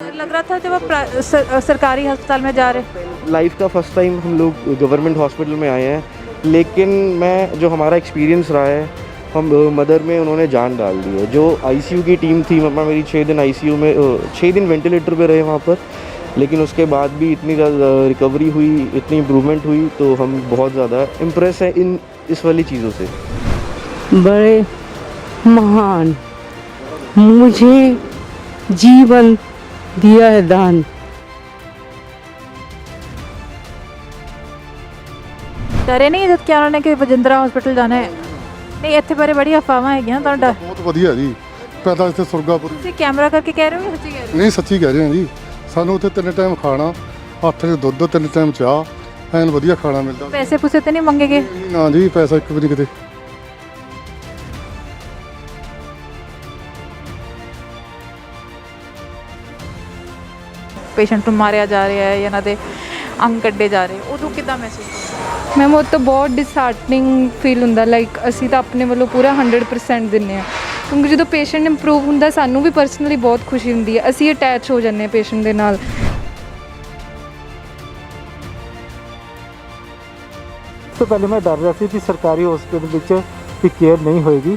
लग रहा था जब आप सरकारी अस्पताल में जा रहे। लाइफ का फर्स्ट टाइम हम लोग गवर्नमेंट हॉस्पिटल में आए हैं, लेकिन मैं जो हमारा एक्सपीरियंस रहा है, हम मदर में उन्होंने जान डाल दी है। जो आईसीयू की टीम थी, मम्मा मेरी 6 दिन आईसीयू में 6 दिन वेंटिलेटर पे रहे वहाँ पर, लेकिन उसके बाद भी इतनी रिकवरी हुई, इतनी इम्प्रूवमेंट हुई, तो हम बहुत ज़्यादा इम्प्रेस हैं इस वाली चीज़ों से। बड़े महान, मुझे जीवन दिया है दान। डरे नहीं जब क्या उन्होंने कि बजिंदरा हॉस्पिटल जाना है? नहीं, ਇੱਥੇ ਬਾਰੇ ਬੜੀ ਅਫਵਾਹਾਂ ਹੈਗੀਆਂ ਤਾਂ ਡਰ। ਬਹੁਤ ਵਧੀਆ ਜੀ, ਪੈਦਾ ਇੱਥੇ ਸੁਰਗਾਪੁਰੀ। ਤੁਸੀਂ ਕੈਮਰਾ ਕਰਕੇ ਕਹਿ ਰਹੇ ਹੋ ਕਿ ਸੱਚੀ ਕਹਿ ਰਹੇ ਨਹੀਂ ਸੱਚੀ ਕਹਿ ਰਹੇ ਹਾਂ ਜੀ। ਸਾਨੂੰ ਉੱਥੇ 3 ਟਾਈਮ ਖਾਣਾ, 8 ਦੇ ਦੁੱਧ, 3 ਟਾਈਮ ਚਾਹ, ਐਨ ਵਧੀਆ ਖਾਣਾ ਮਿਲਦਾ। ਹੋ? ਪੈਸੇ ਪੂਸੇ ਤੇ ਨਹੀਂ ਮੰਗੇਗੇ? ਨਾ ਜੀ, ਪੈਸਾ ਇੱਕ ਵੀ ਨਹੀਂ ਕਿਤੇ। ਪੇਸ਼ੈਂਟ ਨੂੰ ਮਾਰਿਆ ਜਾ ਰਿਹਾ ਹੈ, ਇਹਨਾਂ ਦੇ ਅੰਗ ਕੱਢੇ ਜਾ ਰਹੇ, ਉਦੋਂ ਕਿੱਦਾਂ ਮਹਿਸੂਸ ਹੁੰਦਾ? ਮੈਮ ਉਹ ਤਾਂ ਬਹੁਤ ਡਿਸਹਾਰਟਨਿੰਗ ਫੀਲ ਹੁੰਦਾ, ਲਾਈਕ ਅਸੀਂ ਤਾਂ ਆਪਣੇ ਵੱਲੋਂ ਪੂਰਾ 100% ਦਿੰਦੇ ਹਾਂ, ਕਿਉਂਕਿ ਜਦੋਂ ਪੇਸ਼ੈਂਟ ਇੰਪਰੂਵ ਹੁੰਦਾ ਸਾਨੂੰ ਵੀ ਪਰਸਨਲੀ ਬਹੁਤ ਖੁਸ਼ੀ ਹੁੰਦੀ ਹੈ, ਅਸੀਂ ਅਟੈਚ ਹੋ ਜਾਂਦੇ ਹਾਂ ਪੇਸ਼ੈਂਟ ਦੇ ਨਾਲ। ਤੋਂ ਪਹਿਲੇ ਮੈਂ ਡਰ ਰਿਹਾ ਸੀ ਕਿ ਸਰਕਾਰੀ ਹਸਪਤਾਲ ਵਿੱਚ ਵੀ ਕੇਅਰ ਨਹੀਂ ਹੋਏਗੀ,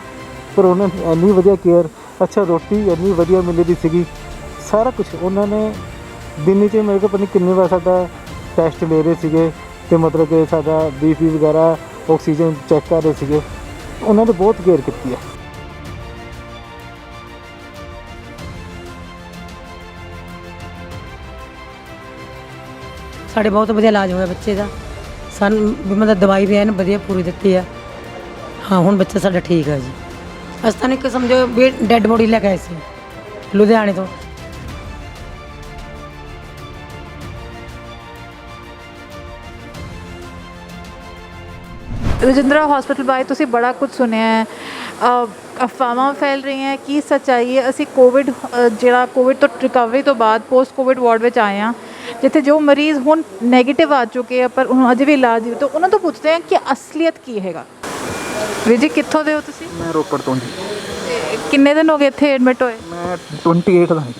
ਪਰ ਉਹਨਾਂ ਨੇ ਇੰਨੀ ਵਧੀਆ ਕੇਅਰ, ਅੱਛਾ ਰੋਟੀ ਇੰਨੀ ਵਧੀਆ ਮਿਲਦੀ ਸੀਗੀ, ਸਾਰਾ ਕੁਝ ਉਹਨਾਂ ਨੇ ਦਿਨ 'ਚ ਮੇਰੇ ਕੋਲ ਪਤਾ ਨਹੀਂ ਕਿੰਨੇ ਵਾਰ ਸਾਡਾ ਟੈਸਟ ਲੈ ਰਹੇ ਸੀਗੇ, ਅਤੇ ਮਤਲਬ ਕਿ ਸਾਡਾ BP ਵਗੈਰਾ ਆਕਸੀਜਨ ਚੈੱਕ ਕਰ ਰਹੇ ਸੀਗੇ। ਉਹਨਾਂ ਨੇ ਬਹੁਤ ਕੇਅਰ ਕੀਤੀ ਹੈ। ਸਾਡੇ ਬਹੁਤ ਵਧੀਆ ਇਲਾਜ ਹੋਇਆ ਬੱਚੇ ਦਾ, ਸਾਨੂੰ ਵੀ ਮਤਲਬ ਦਵਾਈ ਵੀ ਐਨ ਵਧੀਆ ਪੂਰੀ ਦਿੱਤੀ ਆ। ਹਾਂ, ਹੁਣ ਬੱਚਾ ਸਾਡਾ ਠੀਕ ਹੈ ਜੀ। ਅਸੀਂ ਤਾਂ ਇੱਕ ਸਮਝੋ ਵੀ ਡੈੱਡ ਬੋਡੀ ਲੈ ਕੇ ਆਏ ਸੀ ਲੁਧਿਆਣੇ ਤੋਂ। ਰਜਿੰਦਰਾ ਹਸਪੀਟਲ ਬਾਰੇ ਤੁਸੀਂ ਬੜਾ ਕੁਝ ਸੁਣਿਆ ਹੈ, ਅਫਵਾਹਾਂ ਫੈਲ ਰਹੀਆਂ, ਕੀ ਸੱਚਾਈ ਹੈ? ਅਸੀਂ ਕੋਵਿਡ ਤੋਂ ਰਿਕਵਰੀ ਤੋਂ ਬਾਅਦ ਪੋਸਟ ਕੋਵਿਡ ਵਾਰਡ ਵਿੱਚ ਆਏ ਹਾਂ, ਜਿੱਥੇ ਜੋ ਮਰੀਜ਼ ਹੁਣ ਨੈਗੇਟਿਵ ਆ ਚੁੱਕੇ ਆ ਪਰ ਹੁਣ ਅਜੇ ਵੀ ਇਲਾਜ ਤਾਂ ਉਹਨਾਂ ਤੋਂ ਪੁੱਛਦੇ ਹਾਂ ਕਿ ਅਸਲੀਅਤ ਕੀ ਹੈਗਾ। ਵੀਰ ਜੀ, ਕਿੱਥੋਂ ਦੇ ਹੋ ਤੁਸੀਂ? ਮੈਂ ਰੋਪੜ ਤੋਂ ਜੀ। ਤੇ ਕਿੰਨੇ ਦਿਨ ਹੋ ਗਏ ਇੱਥੇ ਐਡਮਿਟ ਹੋਏ? ਮੈਂ 28 ਦਾ ਹਾਂ।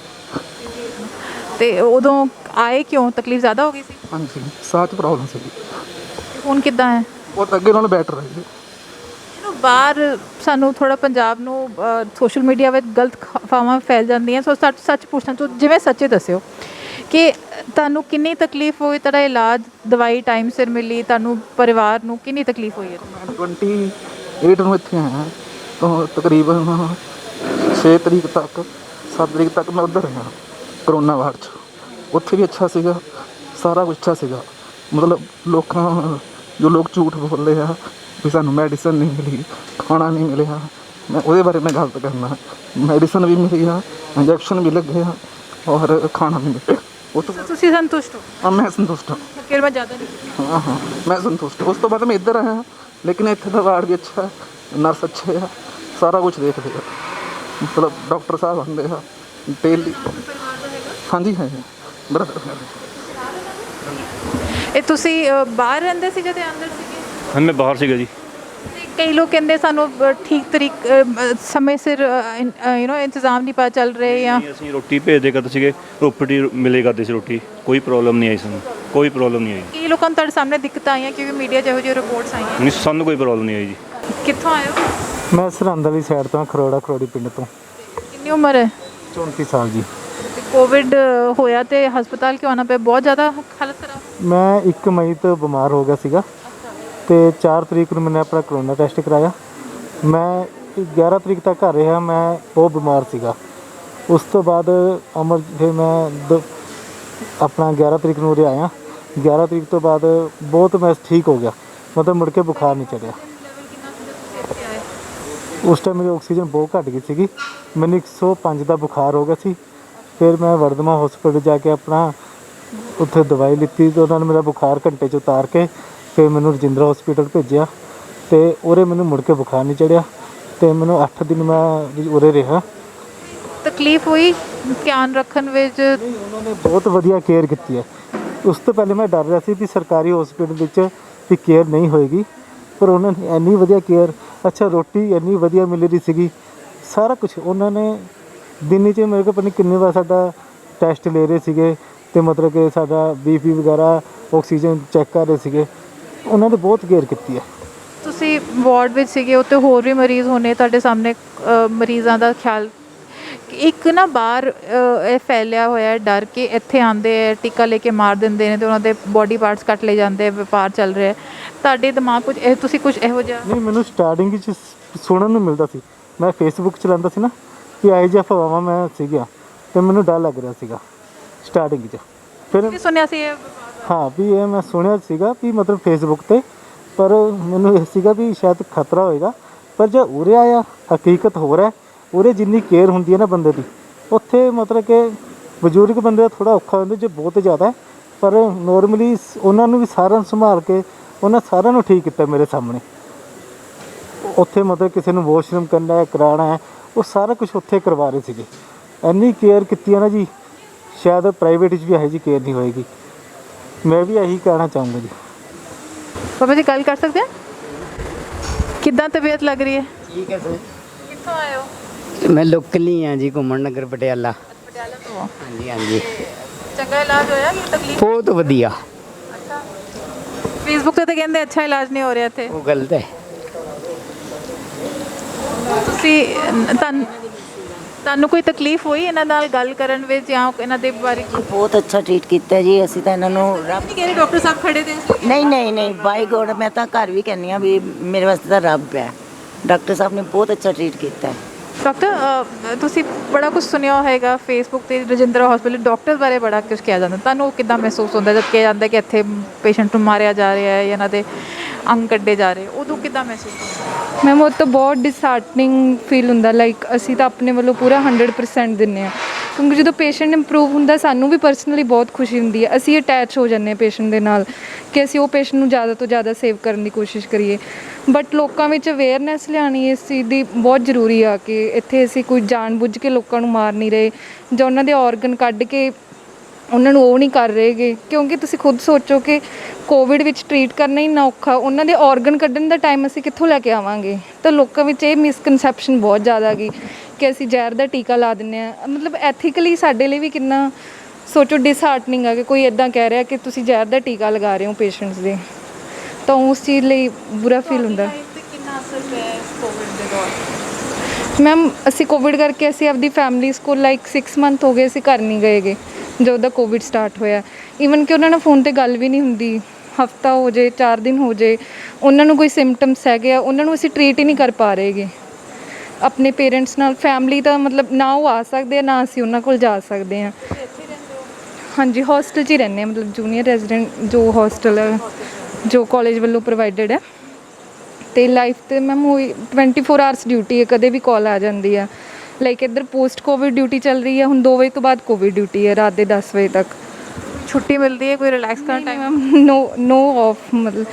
ਤੇ ਉਦੋਂ ਆਏ ਕਿਉਂ? ਤਕਲੀਫ ਜ਼ਿਆਦਾ ਹੋ ਗਈ ਸੀ? ਹਾਂਜੀ, ਸਾਹ 'ਚ ਪ੍ਰੋਬਲਮ ਸੀ। ਹੁਣ ਕਿੱਦਾਂ ਹੈ? ਬਹੁਤ ਅੱਗੇ ਨਾਲੋਂ ਬੈਟਰ ਹੈ ਜੀ। ਇਹਨੂੰ ਬਾਹਰ ਸਾਨੂੰ ਥੋੜ੍ਹਾ ਪੰਜਾਬ ਨੂੰ ਸੋਸ਼ਲ ਮੀਡੀਆ ਵਿੱਚ ਗਲਤ ਅਫਵਾਹਾਂ ਫੈਲ ਜਾਂਦੀਆਂ, ਸੋ ਸੱਚ ਪੁੱਛਣਾ ਤੋਂ ਜਿਵੇਂ ਸੱਚੇ ਦੱਸਿਓ ਕਿ ਤੁਹਾਨੂੰ ਕਿੰਨੀ ਤਕਲੀਫ ਹੋਈ, ਤੁਹਾਡਾ ਇਲਾਜ ਦਵਾਈ ਟਾਈਮ ਸਿਰ ਮਿਲੀ, ਤੁਹਾਨੂੰ ਪਰਿਵਾਰ ਨੂੰ ਕਿੰਨੀ ਤਕਲੀਫ ਹੋਈ ਹੈ? ਮੈਂ 28 ਨੂੰ ਇੱਥੇ ਆਇਆ ਤਾਂ ਤਕਰੀਬਨ 6 ਤਰੀਕ ਤੱਕ 7 ਤਰੀਕ ਤੱਕ ਮੈਂ ਉੱਧਰ ਰਿਹਾ ਕਰੋਨਾ ਵਾਰਡ 'ਚ। ਉੱਥੇ ਵੀ ਅੱਛਾ ਸੀਗਾ, ਸਾਰਾ ਕੁਛ ਅੱਛਾ ਸੀਗਾ। ਮਤਲਬ ਜੋ ਲੋਕ ਝੂਠ ਬੋਲਦੇ ਆ ਵੀ ਸਾਨੂੰ ਮੈਡੀਸਨ ਨਹੀਂ ਮਿਲੀ, ਖਾਣਾ ਨਹੀਂ ਮਿਲਿਆ, ਮੈਂ ਉਹਦੇ ਬਾਰੇ ਮੈਂ ਗਲਤ ਕਰਨਾ। ਮੈਡੀਸਨ ਵੀ ਮਿਲੀ ਆ, ਇੰਜੈਕਸ਼ਨ ਵੀ ਲੱਗੇ ਆ, ਔਰ ਖਾਣਾ ਵੀ ਮਿਲਿਆ। ਉਹ ਤੋਂ ਤੁਸੀਂ ਸੰਤੁਸ਼ਟ ਹੋ? ਹਾਂ, ਮੈਂ ਸੰਤੁਸ਼ਟ ਹਾਂ। ਫਿਰ ਮੈਂ ਜ਼ਿਆਦਾ ਨਹੀਂ। ਹਾਂ, ਮੈਂ ਸੰਤੁਸ਼ਟ। ਉਸ ਤੋਂ ਬਾਅਦ ਮੈਂ ਇੱਧਰ ਆਇਆ, ਲੇਕਿਨ ਇੱਥੇ ਦਾ ਵਾਰਡ ਵੀ ਅੱਛਾ ਹੈ, ਨਰਸ ਅੱਛੇ ਆ, ਸਾਰਾ ਕੁਝ ਦੇਖਦੇ ਆ, ਮਤਲਬ ਡਾਕਟਰ ਸਾਹਿਬ ਆਉਂਦੇ ਆ ਡੇਲੀ। ਹਾਂਜੀ ਹੈ ਬਰਾਬਰ। ਇਹ ਤੁਸੀਂ ਬਾਹਰ ਰਹਿੰਦੇ ਸੀ ਜਦੋਂ ਅੰਦਰ ਸੀਗੇ? ਹਾਂ, ਮੈਂ ਬਾਹਰ ਸੀਗਾ ਜੀ। ਤੇ ਕਈ ਲੋਕ ਕਹਿੰਦੇ ਸਾਨੂੰ ਠੀਕ ਸਮੇਂ ਸਿਰ ਇੰਤਜ਼ਾਮ ਨਹੀਂ ਪਤਾ ਚੱਲ ਰਹੇ ਜਾਂ ਅਸੀਂ ਰੋਟੀ ਭੇਜਦੇ ਕਰਦੇ ਸੀਗੇ, ਰੋਟੀ ਮਿਲੇ ਕਰਦੇ ਸੀ ਰੋਟੀ, ਕੋਈ ਪ੍ਰੋਬਲਮ ਨਹੀਂ ਆਈ ਸਾਨੂੰ, ਕੋਈ ਪ੍ਰੋਬਲਮ ਨਹੀਂ ਆਈ। ਕਈ ਲੋਕਾਂ ਨੂੰ ਤੁਹਾਡੇ ਸਾਹਮਣੇ ਦਿੱਕਤਾਂ ਆਈਆਂ ਕਿਉਂਕਿ ਮੀਡੀਆ 'ਚ ਇਹੋ ਜਿਹੀਆਂ ਰਿਪੋਰਟਸ ਆਈਆਂ। ਨਹੀਂ, ਸਾਨੂੰ ਕੋਈ ਪ੍ਰੋਬਲਮ ਨਹੀਂ ਆਈ ਜੀ। ਕਿੱਥੋਂ ਆਏ ਹੋ? ਮੈਂ ਸਰਹੰਦ ਵਾਲੀ ਸਾਈਡ ਤੋਂ, ਖਰੋੜੀ ਪਿੰਡ ਤੋਂ। ਕਿੰਨੀ ਉਮਰ ਹੈ? 34 ਸਾਲ ਜੀ। ਤੇ ਕੋਵਿਡ ਹੋਇਆ ਤੇ ਹਸਪਤਾਲ ਕਿਉਂ ਆਉਣਾ ਪਿਆ? ਬਹੁਤ ਜ਼ਿਆਦਾ ਹਾਲਤ ਖਰਾਬ। ਮੈਂ 1 ਮਈ ਤੋਂ ਬਿਮਾਰ ਹੋ ਗਿਆ ਸੀਗਾ, ਅਤੇ 4 ਤਰੀਕ ਨੂੰ ਮੈਨੇ ਆਪਣਾ ਕਰੋਨਾ ਟੈਸਟ ਕਰਾਇਆ। ਮੈਂ 11 ਤਰੀਕ ਤੱਕ ਘਰ ਰਿਹਾ, ਮੈਂ ਬਹੁਤ ਬਿਮਾਰ ਸੀਗਾ। ਉਸ ਤੋਂ ਬਾਅਦ ਫਿਰ ਮੈਂ ਆਪਣਾ 11 ਤਰੀਕ ਨੂੰ ਉਰੇ ਆਇਆ। 11 ਤਰੀਕ ਤੋਂ ਬਾਅਦ ਬਹੁਤ ਮੈਂ ਠੀਕ ਹੋ ਗਿਆ, ਮਤਲਬ ਮੁੜ ਕੇ ਬੁਖਾਰ ਨਹੀਂ ਚੜਿਆ। ਉਸ ਟਾਈਮ ਮੇਰੀ ਆਕਸੀਜਨ ਬਹੁਤ ਘੱਟ ਗਈ ਸੀਗੀ, ਮੈਨੂੰ 105 ਦਾ ਬੁਖਾਰ ਹੋ ਗਿਆ ਸੀ। ਫਿਰ ਮੈਂ ਵਰਧਮਾ ਹਸਪੀਟਲ ਜਾ ਕੇ ਆਪਣਾ ਉੱਥੇ ਦਵਾਈ ਲਿੱਤੀ, ਅਤੇ ਉਹਨਾਂ ਨੇ ਮੇਰਾ ਬੁਖਾਰ ਘੰਟੇ 'ਚ ਉਤਾਰ ਕੇ ਫਿਰ ਮੈਨੂੰ ਰਜਿੰਦਰਾ ਹਸਪੀਟਲ ਭੇਜਿਆ, ਅਤੇ ਉਰੇ ਮੈਨੂੰ ਮੁੜ ਕੇ ਬੁਖਾਰ ਨਹੀਂ ਚੜਿਆ, ਅਤੇ ਮੈਨੂੰ 8 ਦਿਨ ਮੈਂ ਉਰੇ ਰਿਹਾ। ਤਕਲੀਫ ਹੋਈ ਧਿਆਨ ਰੱਖਣ ਵਿੱਚ? ਉਹਨਾਂ ਨੇ ਬਹੁਤ ਵਧੀਆ ਕੇਅਰ ਕੀਤੀ ਹੈ। ਉਸ ਤੋਂ ਪਹਿਲੇ ਮੈਂ ਡਰ ਰਿਹਾ ਸੀ ਕਿ ਸਰਕਾਰੀ ਹਸਪੀਟਲ ਵਿੱਚ ਵੀ ਕੇਅਰ ਨਹੀਂ ਹੋਏਗੀ, ਪਰ ਉਹਨਾਂ ਨੇ ਇੰਨੀ ਵਧੀਆ ਕੇਅਰ, ਅੱਛਾ ਰੋਟੀ ਇੰਨੀ ਵਧੀਆ ਮਿਲ ਰਹੀ ਸੀਗੀ, ਸਾਰਾ ਕੁਝ ਉਹਨਾਂ ਨੇ ਦਿਨ 'ਚ ਮੇਰੇ ਕੋਲ ਪਤਾ ਨਹੀਂ ਕਿੰਨੇ ਵਾਰ ਸਾਡਾ ਟੈਸਟ ਲੈ ਰਹੇ ਸੀਗੇ ਤੇ ਮਤਲਬ ਕਿ ਸਾਡਾ ਬੀਪੀ ਵਗੈਰਾ ਆਕਸੀਜਨ ਚੈੱਕ ਕਰ ਰਹੇ ਸੀਗੇ। ਉਹਨਾਂ ਨੇ ਬਹੁਤ ਕੇਅਰ ਕੀਤੀ ਹੈ। ਤੁਸੀਂ ਵਾਰਡ ਵਿੱਚ ਸੀਗੇ, ਉੱਤੇ ਹੋਰ ਵੀ ਮਰੀਜ਼ ਹੋਣੇ, ਤੁਹਾਡੇ ਸਾਹਮਣੇ ਮਰੀਜ਼ਾਂ ਦਾ ਖਿਆਲ ਇੱਕ ਨਾ ਬਾਹਰ ਇਹ ਫੈਲਿਆ ਹੋਇਆ ਡਰ ਕੇ ਇੱਥੇ ਆਉਂਦੇ ਹੈ, ਟੀਕਾ ਲੈ ਕੇ ਮਾਰ ਦਿੰਦੇ ਨੇ ਤੇ ਉਹਨਾਂ ਦੇ ਬੋਡੀ ਪਾਰਟਸ ਕੱਟ ਲਏ ਜਾਂਦੇ, ਵਪਾਰ ਚੱਲ ਰਿਹਾ। ਤੁਹਾਡੇ ਦਿਮਾਗ ਕੁਝ ਇਹ ਤੁਸੀਂ ਕੁਝ ਇਹੋ ਜਿਹਾ? ਨਹੀਂ, ਮੈਨੂੰ ਸਟਾਰਟਿੰਗ ਵਿੱਚ ਸੁਣਨ ਨੂੰ ਮਿਲਦਾ ਸੀ, ਮੈਂ ਫੇਸਬੁੱਕ ਚਲਾਉਂਦਾ ਸੀ ਨਾ, ਕਿ ਇਹੋ ਜਿਹਾ ਅਫਵਾਹਾਂ ਮੈਂ ਸੀਗਾ ਤੇ ਮੈਨੂੰ ਡਰ ਲੱਗ ਰਿਹਾ ਸੀਗਾ ਸਟਾਰਟਿੰਗ 'ਚ। ਫਿਰ ਸੁਣਿਆ ਸੀ ਇਹ? ਹਾਂ, ਵੀ ਇਹ ਮੈਂ ਸੁਣਿਆ ਸੀਗਾ ਵੀ ਮਤਲਬ ਫੇਸਬੁੱਕ 'ਤੇ, ਪਰ ਮੈਨੂੰ ਇਹ ਸੀਗਾ ਵੀ ਸ਼ਾਇਦ ਖਤਰਾ ਹੋਏਗਾ। ਪਰ ਜੇ ਉਰੇ ਆਇਆ ਹਕੀਕਤ ਹੋ ਰਿਹਾ, ਉਰੇ ਜਿੰਨੀ ਕੇਅਰ ਹੁੰਦੀ ਹੈ ਨਾ ਬੰਦੇ ਦੀ, ਉੱਥੇ ਮਤਲਬ ਕਿ ਬਜ਼ੁਰਗ ਬੰਦੇ ਦਾ ਥੋੜ੍ਹਾ ਔਖਾ ਹੁੰਦਾ ਜੇ ਬਹੁਤ ਜ਼ਿਆਦਾ ਹੈ, ਪਰ ਨੋਰਮਲੀ ਉਹਨਾਂ ਨੂੰ ਵੀ ਸਾਰਿਆਂ ਨੂੰ ਸੰਭਾਲ ਕੇ ਉਹਨਾਂ ਸਾਰਿਆਂ ਨੂੰ ਠੀਕ ਕੀਤਾ ਮੇਰੇ ਸਾਹਮਣੇ। ਉੱਥੇ ਮਤਲਬ ਕਿਸੇ ਨੂੰ ਵਾਸ਼ਰੂਮ ਕਰਨਾ ਹੈ, ਕਰਾਉਣਾ ਹੈ, ਉਹ ਸਾਰਾ ਕੁਝ ਉੱਥੇ ਕਰਵਾ ਰਹੇ ਸੀਗੇ। ਇੰਨੀ ਕੇਅਰ ਕੀਤੀ ਹੈ ਨਾ ਜੀ, ਸ਼ਾਇਦ ਪ੍ਰਾਈਵੇਟ 'ਚ ਵੀ ਇਹੋ ਜਿਹੀ ਕੇਅਰ ਨਹੀਂ ਹੋਏਗੀ। ਮੈਂ ਵੀ ਇਹੀ ਕਹਿਣਾ ਚਾਹੂੰਗਾ ਜੀ। ਬਾਬਾ ਜੀ ਗੱਲ ਕਰ ਸਕਦੇ ਹਾਂ? ਕਿੱਦਾਂ ਤਬੀਅਤ ਲੱਗ ਰਹੀ ਹੈ? ਠੀਕ ਹੈ ਸਰ। ਕਿੱਥੋਂ ਆਏ ਹੋ? ਮੈਂ ਲੋਕਲ ਹੀ ਹਾਂ ਜੀ, ਘੁੰਮਣ ਨਗਰ ਪਟਿਆਲਾ। ਪਟਿਆਲਾ ਤੋਂ? ਹਾਂਜੀ ਹਾਂਜੀ। ਚੰਗਾ ਇਲਾਜ ਹੋਇਆ ਕਿ ਤਕਲੀਫ? ਬਹੁਤ ਵਧੀਆ। ਅੱਛਾ, ਫੇਸਬੁੱਕ ਤੇ ਤਾਂ ਕਹਿੰਦੇ ਅੱਛਾ ਇਲਾਜ ਨਹੀਂ ਹੋ ਰਿਹਾ ਇੱਥੇ। ਉਹ ਗਲਤ ਹੈ। ਤੁਸੀਂ ਤੁਹਾਨੂੰ ਕੋਈ ਤਕਲੀਫ ਹੋਈ ਇਹਨਾਂ ਨਾਲ ਗੱਲ ਕਰਨ ਵਿੱਚ ਜਾਂ ਇਹਨਾਂ ਦੇ ਬਾਰੇ? ਬਹੁਤ ਅੱਛਾ ਟ੍ਰੀਟ ਕੀਤਾ ਜੀ। ਅਸੀਂ ਤਾਂ ਇਹਨਾਂ ਨੂੰ ਰੱਬ ਨਹੀਂ ਕਹਿੰਦੇ ਡਾਕਟਰ ਸਾਹਿਬ ਖੜੇ ਤੇ? ਨਹੀਂ ਬਾਈ ਗੋਡ, ਮੈਂ ਤਾਂ ਘਰ ਵੀ ਕਹਿੰਦੀ ਹਾਂ ਵੀ ਮੇਰੇ ਵਾਸਤੇ ਤਾਂ ਰੱਬ ਹੈ। ਡਾਕਟਰ ਸਾਹਿਬ ਨੇ ਬਹੁਤ ਅੱਛਾ ਟ੍ਰੀਟ ਕੀਤਾ ਹੈ। ਡਾਕਟਰ ਤੁਸੀਂ ਬੜਾ ਕੁਝ ਸੁਣਿਆ ਹੋਏਗਾ ਫੇਸਬੁੱਕ ਤੇ, ਰਜਿੰਦਰਾ ਹਸਪੀਟਲ ਡਾਕਟਰ ਬਾਰੇ ਬੜਾ ਕੁਝ ਕਿਹਾ ਜਾਂਦਾ, ਤੁਹਾਨੂੰ ਕਿੱਦਾਂ ਮਹਿਸੂਸ ਹੁੰਦਾ ਜਦ ਕਿਹਾ ਜਾਂਦਾ ਕਿ ਇੱਥੇ ਪੇਸ਼ੈਂਟ ਨੂੰ ਮਾਰਿਆ ਜਾ ਰਿਹਾ ਹੈ ਜਾਂ ਇਹਨਾਂ ਦੇ ਅੰਗ ਕੱਢੇ ਜਾ ਰਹੇ, ਉਦੋਂ ਕਿੱਦਾਂ ਮਹਿਸੂਸ ਹੁੰਦਾ? ਮੈਮ ਉਹ ਤਾਂ ਬਹੁਤ ਡਿਸਹਾਰਟਨਿੰਗ ਫੀਲ ਹੁੰਦਾ। ਲਾਈਕ ਅਸੀਂ ਤਾਂ ਆਪਣੇ ਵੱਲੋਂ ਪੂਰਾ 100% ਦਿੰਦੇ ਹਾਂ, ਕਿਉਂਕਿ ਜਦੋਂ ਪੇਸ਼ੈਂਟ ਇੰਪਰੂਵ ਹੁੰਦਾ ਸਾਨੂੰ ਵੀ ਪਰਸਨਲੀ ਬਹੁਤ ਖੁਸ਼ੀ ਹੁੰਦੀ ਹੈ। ਅਸੀਂ ਅਟੈਚ ਹੋ ਜਾਂਦੇ ਹਾਂ ਪੇਸ਼ੈਂਟ ਦੇ ਨਾਲ ਕਿ ਅਸੀਂ ਉਹ ਪੇਸ਼ੈਂਟ ਨੂੰ ਜ਼ਿਆਦਾ ਤੋਂ ਜ਼ਿਆਦਾ ਸੇਵ ਕਰਨ ਦੀ ਕੋਸ਼ਿਸ਼ ਕਰੀਏ। ਬਟ ਲੋਕਾਂ ਵਿੱਚ ਅਵੇਅਰਨੈਸ ਲਿਆਉਣੀ ਇਸ ਚੀਜ਼ ਦੀ ਬਹੁਤ ਜ਼ਰੂਰੀ ਆ ਕਿ ਇੱਥੇ ਅਸੀਂ ਕੋਈ ਜਾਣਬੁੱਝ ਕੇ ਲੋਕਾਂ ਨੂੰ ਮਾਰ ਨਹੀਂ ਰਹੇ ਜਾਂ ਉਹਨਾਂ ਦੇ ਔਰਗਨ ਕੱਢ ਕੇ ਉਹਨਾਂ ਨੂੰ ਉਹ ਨਹੀਂ ਕਰ ਰਹੇਗੇ। ਕਿਉਂਕਿ ਤੁਸੀਂ ਖੁਦ ਸੋਚੋ ਕਿ ਕੋਵਿਡ ਵਿੱਚ ਟਰੀਟ ਕਰਨਾ ਹੀ ਇੰਨਾ ਔਖਾ, ਉਹਨਾਂ ਦੇ ਔਰਗਨ ਕੱਢਣ ਦਾ ਟਾਈਮ ਅਸੀਂ ਕਿੱਥੋਂ ਲੈ ਕੇ ਆਵਾਂਗੇ। ਤਾਂ ਲੋਕਾਂ ਵਿੱਚ ਇਹ ਮਿਸਕਨਸੈਪਸ਼ਨ ਬਹੁਤ ਜ਼ਿਆਦਾ ਗਈ ਕਿ ਅਸੀਂ ਜ਼ਹਿਰ ਦਾ ਟੀਕਾ ਲਾ ਦਿੰਦੇ ਹਾਂ। ਮਤਲਬ ਐਥੀਕਲੀ ਸਾਡੇ ਲਈ ਵੀ ਕਿੰਨਾ ਸੋਚੋ ਡਿਸਹਾਰਟਨਿੰਗ ਆ ਕਿ ਕੋਈ ਇੱਦਾਂ ਕਹਿ ਰਿਹਾ ਕਿ ਤੁਸੀਂ ਜ਼ਹਿਰ ਦਾ ਟੀਕਾ ਲਗਾ ਰਹੇ ਹੋ ਪੇਸ਼ੈਂਟਸ ਦੇ, ਤਾਂ ਉਸ ਚੀਜ਼ ਲਈ ਬੁਰਾ ਫੀਲ ਹੁੰਦਾ। ਕਿੰਨਾ ਅਸਰ ਪਿਆ ਇਸ ਕੋਵਿਡ ਦੇ ਦੌਰ? ਮੈਮ ਅਸੀਂ ਕੋਵਿਡ ਕਰਕੇ ਅਸੀਂ ਆਪਦੀ ਫੈਮਲੀਜ਼ ਕੋਲ ਲਾਈਕ 6 ਮੰਥ ਹੋ ਗਏ ਅਸੀਂ ਘਰ ਨਹੀਂ ਗਏਗੇ ਜਦੋਂ ਦਾ ਕੋਵਿਡ ਸਟਾਰਟ ਹੋਇਆ। ਈਵਨ ਕਿ ਉਹਨਾਂ ਨਾਲ ਫੋਨ 'ਤੇ ਗੱਲ ਵੀ ਨਹੀਂ ਹੁੰਦੀ, ਹਫਤਾ ਹੋ ਜੇ 4 ਦਿਨ ਹੋ ਜੇ, ਉਹਨਾਂ ਨੂੰ ਕੋਈ ਸਿੰਪਟਮਸ ਹੈਗੇ ਆ ਉਹਨਾਂ ਨੂੰ ਅਸੀਂ ਟਰੀਟ ਹੀ ਨਹੀਂ ਕਰ ਪਾ ਰਹੇਗੇ। ਆਪਣੇ ਪੇਰੈਂਟਸ ਨਾਲ ਫੈਮਲੀ ਦਾ ਮਤਲਬ ਨਾ ਉਹ ਆ ਸਕਦੇ ਆ ਨਾ ਅਸੀਂ ਉਹਨਾਂ ਕੋਲ ਜਾ ਸਕਦੇ ਹਾਂ। ਹਾਂਜੀ, ਹੋਸਟਲ 'ਚ ਹੀ ਰਹਿੰਦੇ ਹਾਂ, ਮਤਲਬ ਜੂਨੀਅਰ ਰੈਜ਼ੀਡੈਂਟ ਜੋ ਹੋਸਟਲ ਹੈ ਜੋ ਕਾਲਜ ਵੱਲੋਂ ਪ੍ਰੋਵਾਈਡਡ ਹੈ। ਅਤੇ ਲਾਈਫ 'ਤੇ ਮੈਮ ਉਹ 24 ਆਵਰਸ ਡਿਊਟੀ ਹੈ, ਕਦੇ ਵੀ ਕਾਲ ਆ ਜਾਂਦੀ ਆ। ਲਾਈਕ ਇੱਧਰ ਪੋਸਟ ਕੋਵਿਡ ਡਿਊਟੀ ਚੱਲ ਰਹੀ ਹੈ ਹੁਣ, 2 ਵਜੇ ਤੋਂ ਬਾਅਦ ਕੋਵਿਡ ਡਿਊਟੀ ਹੈ ਰਾਤ ਦੇ 10 ਵਜੇ ਤੱਕ। ਛੁੱਟੀ ਮਿਲਦੀ ਹੈ ਕੋਈ ਰਿਲੈਕਸ ਕਰਨ ਟਾਈਮ? ਮੈਮ ਨੋ ਆਫ, ਮਤਲਬ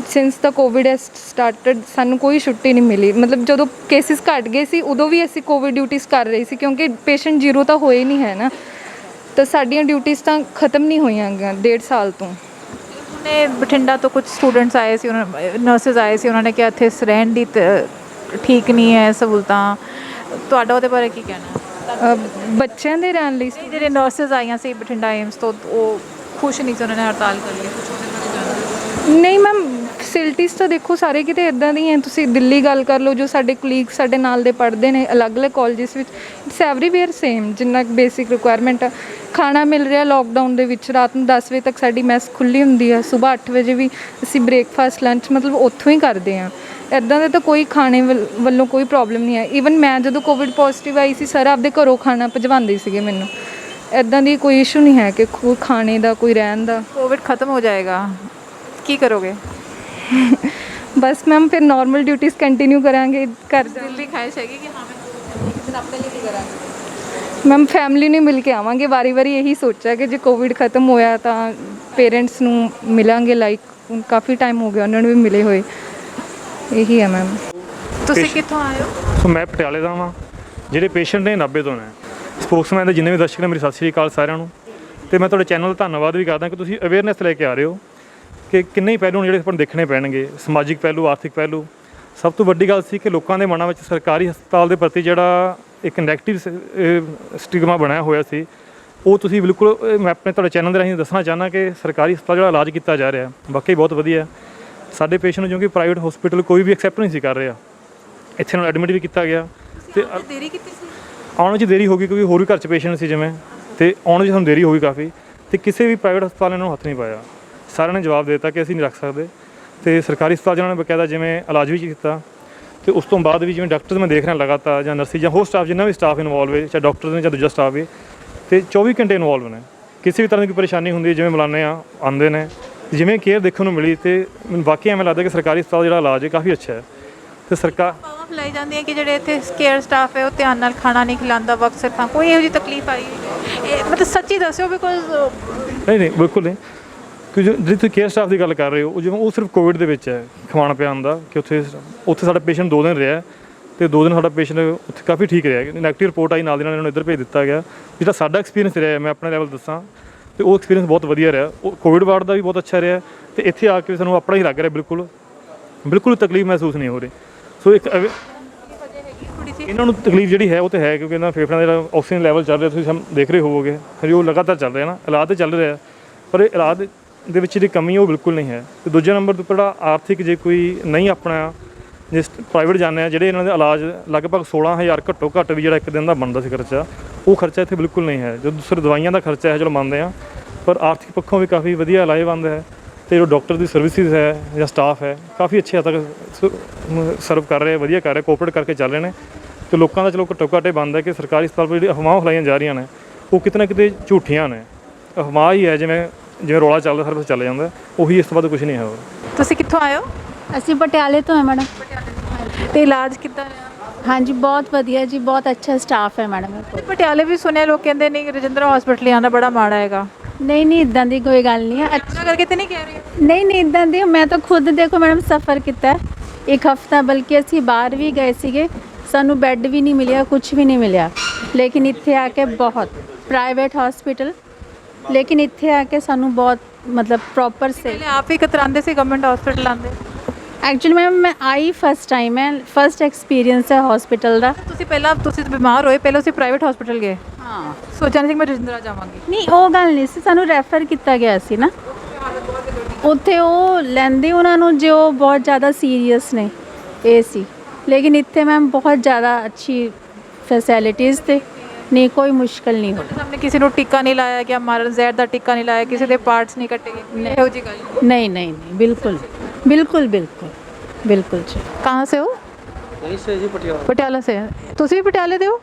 since the Covid has started ਸਾਨੂੰ ਕੋਈ ਛੁੱਟੀ ਨਹੀਂ ਮਿਲੀ। ਮਤਲਬ ਜਦੋਂ ਕੇਸਿਸ ਘੱਟ ਗਏ ਸੀ ਉਦੋਂ ਵੀ ਅਸੀਂ ਕੋਵਿਡ ਡਿਊਟੀਜ਼ ਕਰ ਰਹੇ ਸੀ ਕਿਉਂਕਿ ਪੇਸ਼ੈਂਟ ਜ਼ੀਰੋ ਤਾਂ ਹੋਏ ਨਹੀਂ ਹੈ ਨਾ, ਤਾਂ ਸਾਡੀਆਂ ਡਿਊਟੀਜ਼ ਤਾਂ ਖਤਮ ਨਹੀਂ ਹੋਈਆਂ 1.5 ਸਾਲ ਤੋਂ। ਨੇ ਬਠਿੰਡਾ ਤੋਂ ਕੁਝ ਸਟੂਡੈਂਟਸ ਆਏ ਸੀ, ਉਹਨਾਂ ਨਰਸਿਸ ਆਏ ਸੀ, ਉਹਨਾਂ ਨੇ ਕਿਹਾ ਇੱਥੇ ਰਹਿਣ ਦੀ ਠੀਕ ਨਹੀਂ ਹੈ ਸਹੂਲਤਾਂ, ਤੁਹਾਡਾ ਉਹਦੇ ਬਾਰੇ ਕੀ ਕਹਿਣਾ? ਬੱਚਿਆਂ ਦੇ ਰਹਿਣ ਲਈ ਜਿਹੜੇ ਨਰਸਿਸ ਆਈਆਂ ਸੀ ਬਠਿੰਡਾ ਏਮਸ ਤੋਂ ਉਹ ਖੁਸ਼ ਨਹੀਂ ਸੀ, ਉਹਨਾਂ ਨੇ ਹੜਤਾਲ ਕਰ ਲਈ, ਕੁਛ ਉਹਦੇ ਬਾਰੇ ਜਾਣਦੇ? ਨਹੀਂ ਮੈਮ, ਫੈਸਿਲਿਟੀਜ਼ ਤਾਂ ਦੇਖੋ ਸਾਰੇ ਕਿਤੇ ਇੱਦਾਂ ਦੀਆਂ। ਤੁਸੀਂ ਦਿੱਲੀ ਗੱਲ ਕਰ ਲਓ, ਜੋ ਸਾਡੇ ਕੁਲੀਗ ਸਾਡੇ ਨਾਲ ਦੇ ਪੜ੍ਹਦੇ ਨੇ ਅਲੱਗ-ਅਲੱਗ ਕਾਲਜਿਸ ਵਿੱਚ, ਇਟਸ ਐਵਰੀਵੇਅਰ ਸੇਮ। ਜਿੰਨਾ ਬੇਸਿਕ ਰਿਕੁਆਇਰਮੈਂਟ ਆ, ਖਾਣਾ ਮਿਲ ਰਿਹਾ ਲੋਕਡਾਊਨ ਦੇ ਵਿੱਚ, ਰਾਤ ਨੂੰ 10 ਵਜੇ ਤੱਕ ਸਾਡੀ ਮੈਸ ਖੁੱਲ੍ਹੀ ਹੁੰਦੀ ਆ, ਸਵੇਰ 8 ਵਜੇ ਵੀ ਅਸੀਂ ਬ੍ਰੇਕਫਾਸਟ ਲੰਚ ਮਤਲਬ ਉੱਥੋਂ ਹੀ ਕਰਦੇ ਹਾਂ। ਇੱਦਾਂ ਦੇ ਤਾਂ ਕੋਈ ਖਾਣੇ ਵੱਲੋਂ ਕੋਈ ਪ੍ਰੋਬਲਮ ਨਹੀਂ ਹੈ। ਈਵਨ ਮੈਂ ਜਦੋਂ ਕੋਵਿਡ ਪੋਜ਼ੀਟਿਵ ਆਈ ਸੀ ਸਰ ਆਪਦੇ ਘਰੋਂ ਖਾਣਾ ਭਿਜਵਾਉਂਦੇ ਸੀਗੇ ਮੈਨੂੰ, ਇੱਦਾਂ ਦੀ ਕੋਈ ਇਸ਼ੂ ਨਹੀਂ ਹੈ ਕਿ ਕੋਈ ਖਾਣੇ ਦਾ ਕੋਈ ਰਹਿਣ ਦਾ। ਕੋਵਿਡ ਖਤਮ ਹੋ ਜਾਏਗਾ ਕੀ ਕਰੋਗੇ? ਬਸ ਮੈਮ ਫਿਰ ਨਾਰਮਲ ਡਿਊਟੀਜ਼ ਕੰਟੀਨਿਊ ਕਰਾਂਗੇ। ਘਰ ਦਿਲ ਦੀ ਖਾਹਿਸ਼ ਹੈਗੀ ਕਿ ਹਾਂ ਮੈਂ ਇੱਕ ਦਿਨ ਆਪਣੇ ਲਈ ਕੀ ਕਰਾਂਗੇ? ਮੈਮ ਫੈਮਿਲੀ ਨੂੰ ਮਿਲ ਕੇ ਆਵਾਂਗੇ। ਵਾਰੀ ਇਹੀ ਸੋਚਿਆ ਕਿ ਜੇ ਕੋਵਿਡ ਖਤਮ ਹੋਇਆ ਤਾਂ ਪੇਰੈਂਟਸ ਨੂੰ ਮਿਲਾਂਗੇ। ਲਾਈਕ ਕਾਫੀ ਟਾਈਮ ਹੋ ਗਿਆ ਉਹਨਾਂ ਨੂੰ ਵੀ ਮਿਲੇ ਹੋਏ। ਇਹੀ ਹੈ ਮੈਮ। ਤੁਸੀਂ ਕਿੱਥੋਂ ਆਏ ਹੋ? ਸੋ ਮੈਂ ਪਟਿਆਲੇ ਦਾ ਵਾਂ। ਜਿਹੜੇ ਪੇਸ਼ੈਂਟ ਨੇ 90 ਤੋਂ ਨੇ। ਸਪੋਕਸਮੈਨ ਦੇ ਜਿੰਨੇ ਵੀ ਦਰਸ਼ਕ ਨੇ ਮੇਰੀ ਸਤਿ ਸ਼੍ਰੀ ਅਕਾਲ ਸਾਰਿਆਂ ਨੂੰ। ਅਤੇ ਮੈਂ ਤੁਹਾਡੇ ਚੈਨਲ ਦਾ ਧੰਨਵਾਦ ਵੀ ਕਰਦਾ ਕਿ ਤੁਸੀਂ ਅਵੇਅਰਨੈਸ ਲੈ ਕੇ ਆ ਰਹੇ ਹੋ ਕਿ ਕਿੰਨੇ ਹੀ ਪਹਿਲੂ ਨੇ ਜਿਹੜੇ ਆਪਾਂ ਨੂੰ ਦੇਖਣੇ ਪੈਣਗੇ, ਸਮਾਜਿਕ ਪਹਿਲੂ, ਆਰਥਿਕ ਪਹਿਲੂ। ਸਭ ਤੋਂ ਵੱਡੀ ਗੱਲ ਸੀ ਕਿ ਲੋਕਾਂ ਦੇ ਮਨਾਂ ਵਿੱਚ ਸਰਕਾਰੀ ਹਸਪਤਾਲ ਦੇ ਪ੍ਰਤੀ ਜਿਹੜਾ ਇੱਕ ਨੈਗੇਟਿਵ ਸਟਿਗਮਾ ਬਣਿਆ ਹੋਇਆ ਸੀ ਉਹ ਤੁਸੀਂ ਬਿਲਕੁਲ ਮੈਂ ਆਪਣੇ ਤੁਹਾਡੇ ਚੈਨਲ ਦੇ ਰਾਹੀਂ ਦੱਸਣਾ ਚਾਹੁੰਦਾ ਕਿ ਸਰਕਾਰੀ ਹਸਪਤਾਲ ਜਿਹੜਾ ਇਲਾਜ ਕੀਤਾ ਜਾ ਰਿਹਾ ਵਾਕਈ ਬਹੁਤ ਵਧੀਆ। ਸਾਡੇ ਪੇਸ਼ੈਂਟ ਨੂੰ ਕਿਉਂਕਿ ਪ੍ਰਾਈਵੇਟ ਹਸਪੀਟਲ ਕੋਈ ਵੀ ਐਕਸੈਪਟ ਨਹੀਂ ਸੀ ਕਰ ਰਿਹਾ, ਇੱਥੇ ਨਾਲ ਐਡਮਿਟ ਵੀ ਕੀਤਾ ਗਿਆ ਤੇ ਦੇਰੀ ਕੀਤੀ ਸੀ। ਆਉਣ ਵਿੱਚ ਦੇਰੀ ਹੋ ਗਈ ਕਿਉਂਕਿ ਹੋਰ ਵੀ ਘਰ 'ਚ ਪੇਸ਼ੈਂਟ ਸੀ ਜਿਵੇਂ, ਤੇ ਆਉਣ ਵਿੱਚ ਸਾਨੂੰ ਦੇਰੀ ਹੋ ਗਈ ਕਾਫੀ, ਤੇ ਕਿਸੇ ਵੀ ਪ੍ਰਾਈਵੇਟ ਹਸਪਤਾਲ ਨੇ ਇਹਨਾਂ ਨੂੰ ਹੱਥ ਨਹੀਂ ਪਾਇਆ। ਸਾਰਿਆਂ ਨੇ ਜਵਾਬ ਦੇ ਦਿੱਤਾ ਕਿ ਅਸੀਂ ਨਹੀਂ ਰੱਖ ਸਕਦੇ, ਤੇ ਸਰਕਾਰੀ ਹਸਪਤਾਲ ਜਿਹਨਾਂ ਨੇ ਬਕਾਇਦਾ ਜਿਵੇਂ ਇਲਾਜ ਵੀ ਕੀਤਾ। ਤੇ ਉਸ ਤੋਂ ਬਾਅਦ ਵੀ ਜਿਵੇਂ ਡਾਕਟਰ ਮੈਂ ਦੇਖ ਰਿਹਾ ਲਗਾਤਾਰ, ਜਾਂ ਨਰਸਿੰਗ ਜਾਂ ਹੋਰ ਸਟਾਫ ਜਿੰਨਾ ਵੀ ਸਟਾਫ ਇਨਵੋਲਵ ਹੈ, ਚਾਹੇ ਡਾਕਟਰ ਨੇ ਜਾਂ ਦੂਜਾ ਸਟਾਫ ਹੈ, ਤੇ 24 ਘੰਟੇ ਇਨਵੋਲਵ ਨੇ। ਕਿਸੇ ਵੀ ਤਰ੍ਹਾਂ ਦੀ ਕੋਈ ਪਰੇਸ਼ਾਨੀ ਹੁੰਦੀ ਹੈ ਜਿਵੇਂ ਮਿਲਾਉਂਦੇ ਆ ਆਉਂਦੇ ਨੇ, ਜਿਵੇਂ ਕੇਅਰ ਦੇਖਣ ਨੂੰ ਮਿਲੀ, ਤੇ ਮੈਨੂੰ ਵਾਕਈ ਐਵੇਂ ਲੱਗਦਾ ਕਿ ਸਰਕਾਰੀ ਹਸਪਤਾਲ ਜਿਹੜਾ ਇਲਾਜ ਹੈ ਕਾਫੀ ਅੱਛਾ ਹੈ। ਤੇ ਸਰਕਾਰ ਪਾਵਾਂ ਫੈਲਾਈ ਜਾਂਦੀਆਂ ਕਿ ਜਿਹੜੇ ਇੱਥੇ ਕੇਅਰ ਸਟਾਫ ਹੈ ਉਹ ਧਿਆਨ ਨਾਲ ਖਾਣਾ ਨਹੀਂ ਖਿਲਾਉਂਦਾ ਵਕਤ ਸਿਰ ਤਾਂ ਕੋਈ ਇਹੋ ਜਿਹੀ ਤਕਲੀਫ ਆਈ ਇਹ ਮਤਲਬ ਸੱਚੀ ਦੱਸਿਓ ਬਿਕੋਜ਼ ਨਹੀਂ ਬਿਲਕੁਲ ਨਹੀਂ, ਕਿ ਜਿਹੜੀ ਤੁਸੀਂ ਕੇਅਰ ਸਟਾਫ ਦੀ ਗੱਲ ਕਰ ਰਹੇ ਹੋ ਉਹ ਜਿਵੇਂ ਉਹ ਸਿਰਫ ਕੋਵਿਡ ਦੇ ਵਿੱਚ ਹੈ ਖਵਾਉਣ ਪਿਆਉਣ ਦਾ, ਕਿ ਉੱਥੇ ਸਾਡਾ ਪੇਸ਼ੈਂਟ 2 ਦਿਨ ਰਿਹਾ ਤੇ 2 ਦਿਨ ਸਾਡਾ ਪੇਸ਼ੈਂਟ ਉੱਥੇ ਕਾਫੀ ਠੀਕ ਰਿਹਾ। ਨੈਗੇਟਿਵ ਰਿਪੋਰਟ ਆਈ ਨਾਲ ਦੀ ਨਾਲ ਇਹਨਾਂ ਨੂੰ ਇੱਧਰ ਭੇਜ ਦਿੱਤਾ ਗਿਆ। ਜਿਹੜਾ ਸਾਡਾ ਐਕਸਪੀਰੀਅੰਸ ਰਿਹਾ ਮੈਂ ਆਪਣੇ ਲੈਵਲ ਦੱਸਾਂ ਤੇ ਉਹ ਐਕਸਪੀਰੀਅੰਸ ਬਹੁਤ ਵਧੀਆ ਰਿਹਾ। ਉਹ ਕੋਵਿਡ ਵਾਰਡ ਦਾ ਵੀ ਬਹੁਤ ਅੱਛਾ ਰਿਹਾ, ਤੇ ਇੱਥੇ ਆ ਕੇ ਸਾਨੂੰ ਆਪਣਾ ਹੀ ਲੱਗ ਰਿਹਾ, ਬਿਲਕੁਲ ਤਕਲੀਫ ਮਹਿਸੂਸ ਨਹੀਂ ਹੋ ਰਹੀ। ਸੋ ਇੱਕ ਇਹਨਾਂ ਨੂੰ ਤਕਲੀਫ ਜਿਹੜੀ ਹੈ ਉਹ ਤਾਂ ਹੈ, ਕਿਉਂਕਿ ਇਹਨਾਂ ਫੇਫੜਿਆਂ ਦਾ ਜਿਹੜਾ ਆਕਸੀਜਨ ਲੈਵਲ ਚੱਲ ਰਿਹਾ ਤੁਸੀਂ ਦੇਖ ਰਹੇ ਹੋਵੋਗੇ, ਫਿਰ ਉਹ ਲਗਾਤਾਰ ਚੱਲ ਰਿਹਾ ਨਾ, ਇਲਾਜ ਤਾਂ ਚੱਲ ਰਿਹਾ, ਪਰ ਇਹ ਇਲਾਜ ਦੇ ਵਿੱਚ ਜਿਹੜੀ ਕਮੀ ਉਹ ਬਿਲਕੁਲ ਨਹੀਂ ਹੈ। ਤੇ ਦੂਜੇ ਨੰਬਰ ਤੋਂ ਜਿਹੜਾ ਆਰਥਿਕ ਜੇ ਕੋਈ ਨਹੀਂ ਆਪਣਾ ਜਿਸ ਪ੍ਰਾਈਵੇਟ ਜਾਂਦੇ ਆ, ਜਿਹੜੇ ਇਹਨਾਂ ਦੇ ਇਲਾਜ ਲਗਭਗ 16,000 ਘੱਟੋ ਘੱਟ ਵੀ ਜਿਹੜਾ ਇੱਕ ਦਿਨ ਦਾ ਬਣਦਾ ਸੀ ਖਰਚਾ, ਉਹ ਖਰਚਾ ਇੱਥੇ ਬਿਲਕੁਲ ਨਹੀਂ ਹੈ। ਜੋ ਦੂਸਰੇ ਦਵਾਈਆਂ ਦਾ ਖਰਚਾ ਹੈ ਚਲੋ ਮੰਨਦੇ ਆ, ਪਰ ਆਰਥਿਕ ਪੱਖੋਂ ਵੀ ਕਾਫੀ ਵਧੀਆ ਇਲਾਜਵੰਦ ਹੈ। ਤੇ ਜੋ ਡਾਕਟਰ ਦੀ ਸਰਵਿਸਿਜ਼ ਹੈ ਜਾਂ ਸਟਾਫ ਹੈ ਕਾਫੀ ਅੱਛੇ ਹੱਦ ਤੱਕ ਸਰਵ ਕਰ ਰਹੇ, ਵਧੀਆ ਕਰ ਰਹੇ, ਕੋਆਪਰੇਟ ਕਰਕੇ ਚੱਲ ਰਹੇ ਨੇ। ਤੇ ਲੋਕਾਂ ਦਾ ਚਲੋ ਘੱਟੋ ਘੱਟ ਇਹ ਬਣਦਾ ਕਿ ਸਰਕਾਰੀ ਹਸਪਤਾਲ ਜਿਹੜੀ ਅਫਵਾਹਾਂ ਫੈਲਾਈਆਂ ਜਾ ਰਹੀਆਂ ਨੇ ਉਹ ਕਿਤੇ ਨਾ ਕਿਤੇ ਝੂਠੀਆਂ ਨੇ, ਅਫਵਾਹ ਹੀ ਹੈ। ਜਿਵੇਂ ਰੌਲਾ ਚੱਲਦਾ ਸਾਰਾ ਕੁਛ ਚੱਲ ਜਾਂਦਾ, ਉਹੀ ਇਸ ਤੋਂ ਬਾਅਦ ਕੁਝ ਨਹੀਂ ਹੈ ਹੋਰ। ਤੁਸੀਂ ਕਿੱਥੋਂ ਆਏ ਹੋ? ਅਸੀਂ ਪਟਿਆਲੇ ਤੋਂ ਹੈ ਮੈਡਮ। ਤੇ ਇਲਾਜ ਕਿੱਦਾਂ ਰਿਹਾ? ਹਾਂਜੀ ਬਹੁਤ ਵਧੀਆ ਜੀ, ਬਹੁਤ ਅੱਛਾ ਸਟਾਫ ਹੈ ਮੈਡਮ। ਪਟਿਆਲੇ ਵੀ ਸੁਣਿਆ ਲੋਕ ਕਹਿੰਦੇ ਨਹੀਂ ਰਜਿੰਦਰਾ ਹਸਪੀਟਲ ਆਉਣਾ ਬੜਾ ਮਾੜਾ ਹੈਗਾ। ਨਹੀਂ ਇਦਾਂ ਦੀ ਕੋਈ ਗੱਲ ਨਹੀਂ ਹੈ। ਅੱਛਾ ਕਰਕੇ ਤੇ ਨਹੀਂ ਕਹਿ ਰਹੇ? ਨਹੀਂ ਇਦਾਂ ਦੀ, ਮੈਂ ਤਾਂ ਖੁਦ ਦੇਖੋ ਮੈਡਮ ਸਫ਼ਰ ਕੀਤਾ ਹੈ 1 ਹਫ਼ਤਾ, ਬਲਕਿ ਅਸੀਂ ਬਾਹਰ ਵੀ ਗਏ ਸੀਗੇ, ਸਾਨੂੰ ਬੈੱਡ ਵੀ ਨਹੀਂ ਮਿਲਿਆ, ਕੁਝ ਵੀ ਨਹੀਂ ਮਿਲਿਆ। ਲੇਕਿਨ ਇੱਥੇ ਆ ਕੇ ਬਹੁਤ ਪ੍ਰਾਈਵੇਟ ਹਸਪੀਟਲ, ਲੇਕਿਨ ਇੱਥੇ ਆ ਕੇ ਸਾਨੂੰ ਬਹੁਤ ਮਤਲਬ ਪ੍ਰੋਪਰ ਸੇ ਪਹਿਲੇ ਆਪ ਹੀ ਕਤਰਾਉਂਦੇ ਸੀ ਗਵਰਨਮੈਂਟ ਹਸਪੀਟਲ ਆਉਂਦੇ। ਐਕਚੁਅਲੀ ਮੈਮ ਮੈਂ ਆਈ ਫਸਟ ਟਾਈਮ ਹੈ, ਫਸਟ ਐਕਸਪੀਰੀਅੰਸ ਹੈ ਹਸਪੀਟਲ ਦਾ। ਤੁਸੀਂ ਬਿਮਾਰ ਹੋਏ ਪਹਿਲਾਂ ਤੁਸੀਂ ਪ੍ਰਾਈਵੇਟ ਹਸਪੀਟਲ ਗਏ? ਹਾਂ, ਸੋਚਿਆ ਨਹੀਂ ਸੀ ਮੈਂ ਰਜਿੰਦਰਾ ਜਾਵਾਂਗੀ? ਨਹੀਂ ਉਹ ਗੱਲ ਨਹੀਂ ਸੀ, ਸਾਨੂੰ ਰੈਫਰ ਕੀਤਾ ਗਿਆ ਸੀ ਨਾ ਉੱਥੇ, ਉਹ ਲੈਂਦੇ ਉਹਨਾਂ ਨੂੰ ਜੋ ਬਹੁਤ ਜ਼ਿਆਦਾ ਸੀਰੀਅਸ ਨੇ ਇਹ ਸੀ। ਲੇਕਿਨ ਇੱਥੇ ਮੈਮ ਬਹੁਤ ਜ਼ਿਆਦਾ ਅੱਛੀ ਫੈਸਿਲਿਟੀਜ਼ ਤੇ ਨਹੀਂ, ਕੋਈ ਮੁਸ਼ਕਲ ਨਹੀਂ ਹੋਈ। ਸਾਹਮਣੇ ਕਿਸੇ ਨੂੰ ਟੀਕਾ ਨਹੀਂ ਲਾਇਆ ਗਿਆ, ਮਾਰਨ ਜ਼ਹਿਰ ਦਾ ਟੀਕਾ ਨਹੀਂ ਲਾਇਆ, ਕਿਸੇ ਦੇ ਪਾਰਟਸ ਨਹੀਂ ਕੱਟੇ ਗਏ, ਇਹੋ ਜਿਹੀ ਗੱਲ नहीं बिल्कुल बिल्कुल बिल्कुल बिल्कुल जी। कहाँ से हो? यहीं से जी पटियाला। पटियाला से तुसी भी पटियाले दे हो?